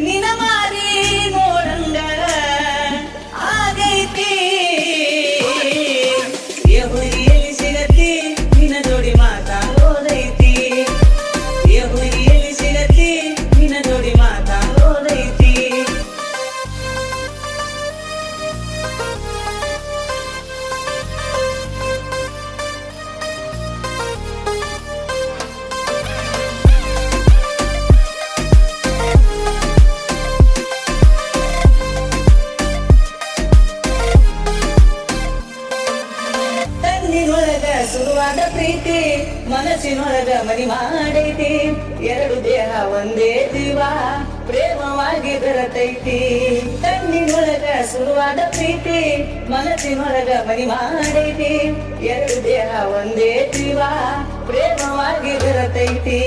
ನಿನ ಮಾರಿ ನೋಡಂಗ ಆಗೈತಿ ಹುಡುಗಿಯಲ್ಲಿ ಸಿಗತಿ ನಿನ ಜೋಡಿ ಮಾತಾಡೋದೈತಿ ಹುಡುಗಿಯಲ್ಲಿ ಸಿಗತಿ ನಿನ ಜೋಡಿ ಮಾತಾಡೋದೈತಿ ಶುರುವಾದ ಪ್ರೀತಿ ಮನಸ್ಸಿನೊಳಗ ಮನಿ ಮಾಡೈತಿ ಎರಡು ದೇಹ ಒಂದೇ ಜೀವ ಪ್ರೇಮವಾಗಿ ಬೆರತೈತಿ ಕಣ್ಣಿನೊಳಗ ಶುರುವಾದ ಪ್ರೀತಿ ಮನಸ್ಸಿನೊಳಗ ಮನಿ ಮಾಡೈತಿ ಎರಡು ದೇಹ ಒಂದೇ ಜೀವ ಪ್ರೇಮವಾಗಿ ಬೆರತೈತಿ